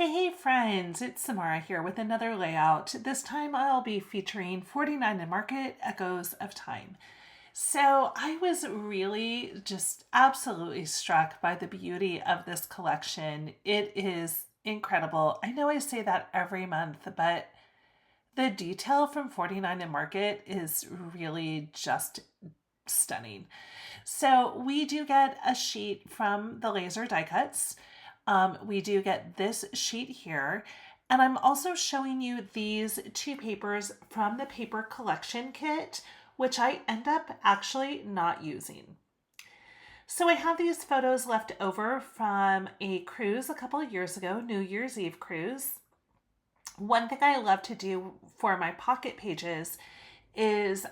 Hey friends, it's Samara here with another layout. This time I'll be featuring 49 and Market Echoes of Time. So I was really just absolutely struck by the beauty of this collection. It is incredible. I know I say that every month, but the detail from 49 and Market is really just stunning. So we do get a sheet from the laser die cuts. We do get this sheet here. And I'm also showing you these two papers from the paper collection kit, which I end up actually not using. So I have these photos left over from a cruise a couple of years ago, New Year's Eve cruise. One thing I love to do for my pocket pages is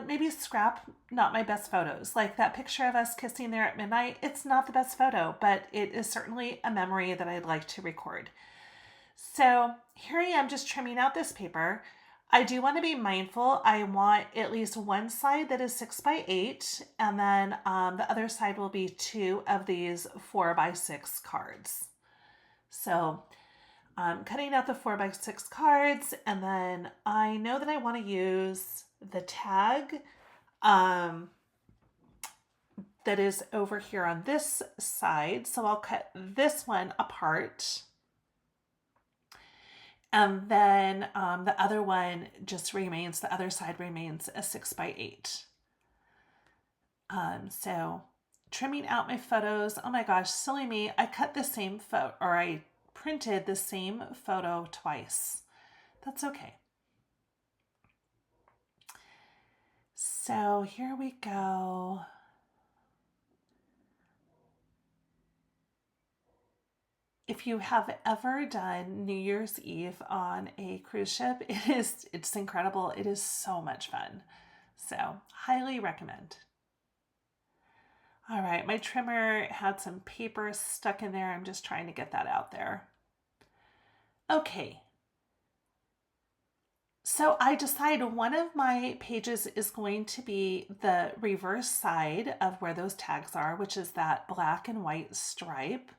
maybe scrap not my best photos. Like that picture of us kissing there at midnight, it's not the best photo, but it is certainly a memory that I'd like to record. So here I am just trimming out this paper. I do want to be mindful. I want at least one side that is 6x8, and then the other side will be two of these 4x6 cards. So I'm cutting out the 4x6 cards, and then I know that I want to use the tag that is over here on this side. So I'll cut this one apart. And then the other one just remains, the other side remains a 6x8. So trimming out my photos. Oh my gosh, silly me. I cut the same photo, or I printed the same photo twice. That's okay. So here we go. If you have ever done New Year's Eve on a cruise ship, it's incredible. It is so much fun. So highly recommend. All right, my trimmer had some paper stuck in there. I'm just trying to get that out there. Okay. So I decided one of my pages is going to be the reverse side of where those tags are, which is that black and white stripe.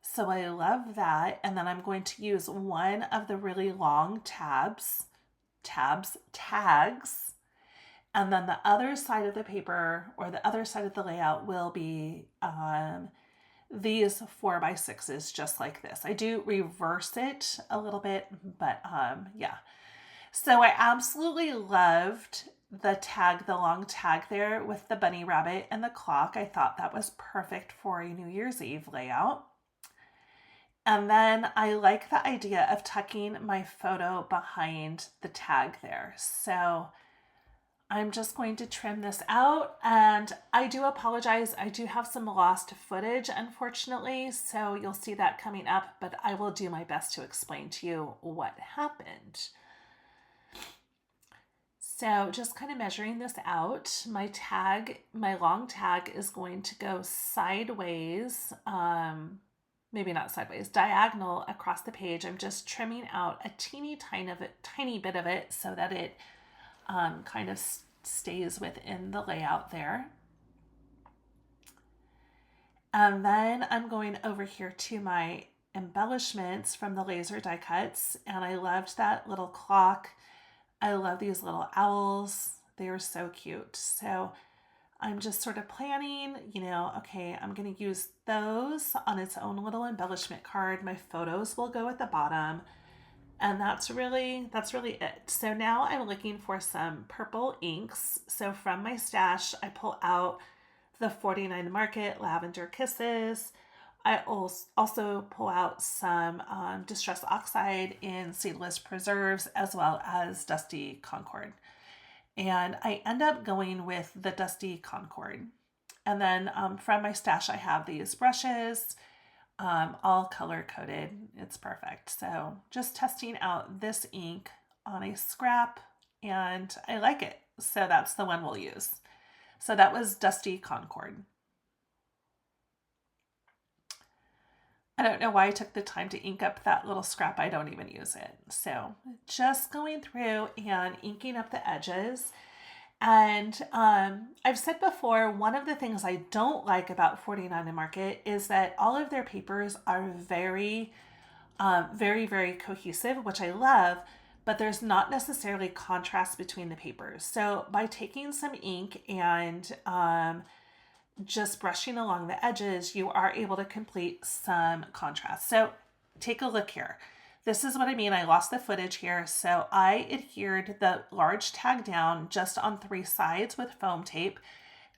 So I love that. And then I'm going to use one of the really long tags. And then the other side of the paper, or the other side of the layout, will be these 4x6s just like this. I do reverse it a little bit, but yeah. So I absolutely loved the tag, the long tag there with the bunny rabbit and the clock. I thought that was perfect for a New Year's Eve layout. And then I like the idea of tucking my photo behind the tag there. So I'm just going to trim this out, and I do apologize. I do have some lost footage, unfortunately, so you'll see that coming up, but I will do my best to explain to you what happened. So just kind of measuring this out, my long tag is going to go sideways, maybe not sideways, diagonal across the page. I'm just trimming out a tiny bit of it so that it kind of stays within the layout there. And then I'm going over here to my embellishments from the laser die cuts, and I loved that little clock. I love these little owls. They are so cute. So I'm just sort of planning, okay, I'm going to use those on its own little embellishment card. My photos will go at the bottom. And that's really it. So now I'm looking for some purple inks. So from my stash, I pull out the 49 Market Lavender Kisses. I also pull out some Distress Oxide in Seedless Preserves, as well as Dusty Concord. And I end up going with the Dusty Concord. And then from my stash, I have these brushes, all color coded. It's perfect. So just testing out this ink on a scrap, and I like it. So that's the one we'll use. So that was Dusty Concord. I don't know why I took the time to ink up that little scrap. I don't even use it. So just going through and inking up the edges. And I've said before, one of the things I don't like about 49 and Market is that all of their papers are very very, very cohesive, which I love, but there's not necessarily contrast between the papers. So by taking some ink and just brushing along the edges, you are able to complete some contrast. So take a look here. This is what I mean. I lost the footage here. So I adhered the large tag down just on 3 sides with foam tape.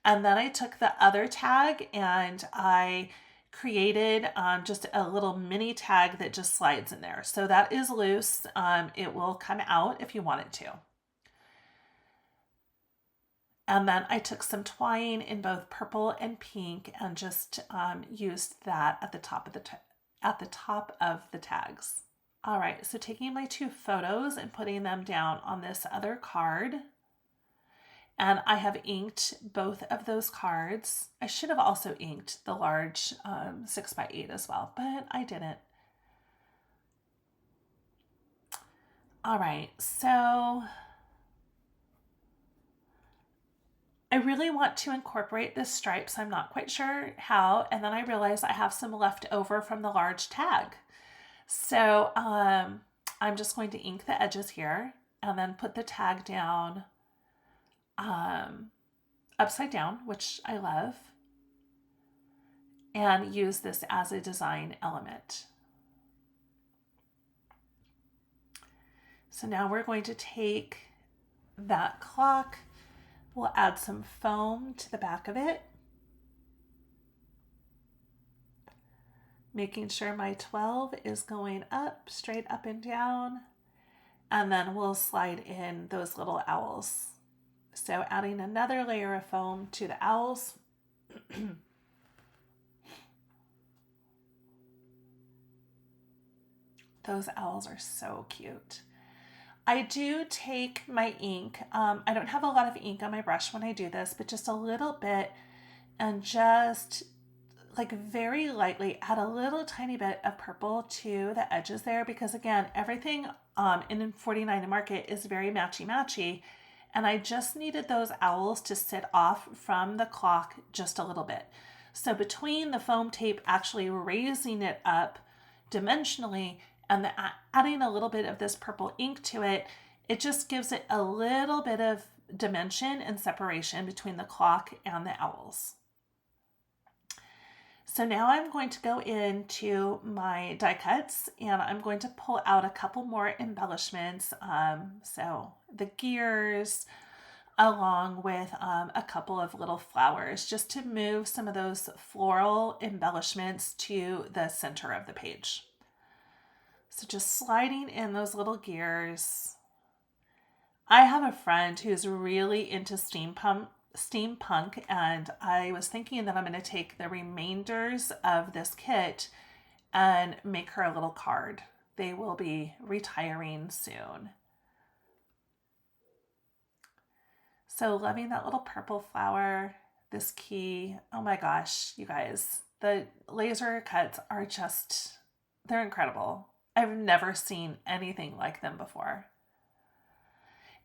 And then I took the other tag and I created just a little mini tag that just slides in there. So that is loose. It will come out if you want it to. And then I took some twine in both purple and pink and just used that at the top of the tags. All right, so taking my 2 photos and putting them down on this other card. And I have inked both of those cards. I should have also inked the large 6x8 as well, but I didn't. All right, so I really want to incorporate the stripes. I'm not quite sure how. And then I realized I have some left over from the large tag. So I'm just going to ink the edges here and then put the tag down upside down, which I love, and use this as a design element. So now we're going to take that clock, we'll add some foam to the back of it, making sure my 12 is going up, straight up and down, and then we'll slide in those little owls. So adding another layer of foam to the owls. Those owls are so cute. I do take my ink. I don't have a lot of ink on my brush when I do this, but just a little bit, and just like very lightly add a little tiny bit of purple to the edges there, because again, everything in 49 and Market is very matchy-matchy. And I just needed those owls to sit off from the clock just a little bit. So between the foam tape actually raising it up dimensionally and adding a little bit of this purple ink to it, it just gives it a little bit of dimension and separation between the clock and the owls. So now I'm going to go into my die cuts and I'm going to pull out a couple more embellishments. So the gears, along with a couple of little flowers, just to move some of those floral embellishments to the center of the page. So just sliding in those little gears. I have a friend who's really into steampunk, and I was thinking that I'm going to take the remainders of this kit and make her a little card. They will be retiring soon. So loving that little purple flower, this key. Oh my gosh, you guys, the laser cuts are just, they're incredible. I've never seen anything like them before.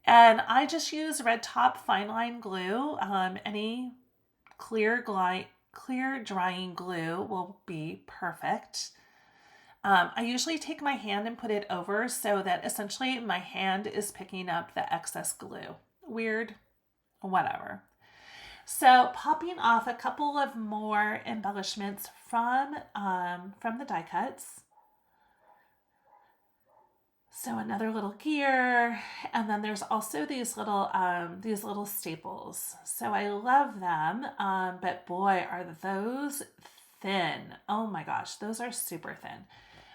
And I just use red top fine line glue. Any clear drying glue will be perfect. I usually take my hand and put it over so that essentially my hand is picking up the excess glue. Weird, whatever. So popping off a couple of more embellishments from the die cuts. So another little gear, and then there's also these little staples. So I love them, but boy, are those thin. Oh my gosh, those are super thin.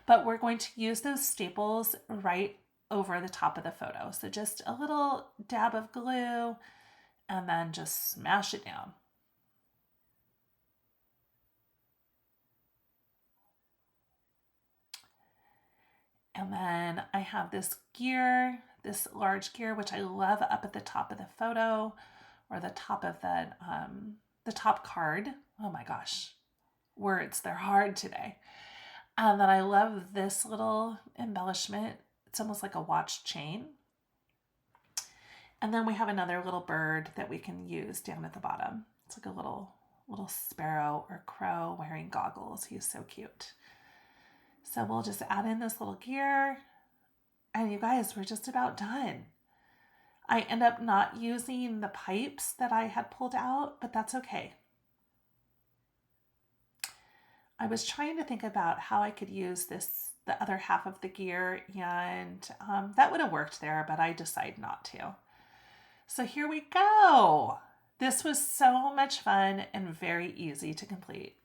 But we're going to use those staples right over the top of the photo. So just a little dab of glue, and then just smash it down. And then I have this gear, this large gear, which I love up at the top of the photo, or the top of the top card. Oh my gosh, words, they're hard today. And then I love this little embellishment. It's almost like a watch chain. And then we have another little bird that we can use down at the bottom. It's like a little sparrow or crow wearing goggles. He's so cute. So we'll just add in this little gear, and you guys, we're just about done. I end up not using the pipes that I had pulled out, but that's okay. I was trying to think about how I could use the other half of the gear, and that would have worked there, but I decided not to. So here we go. This was so much fun and very easy to complete.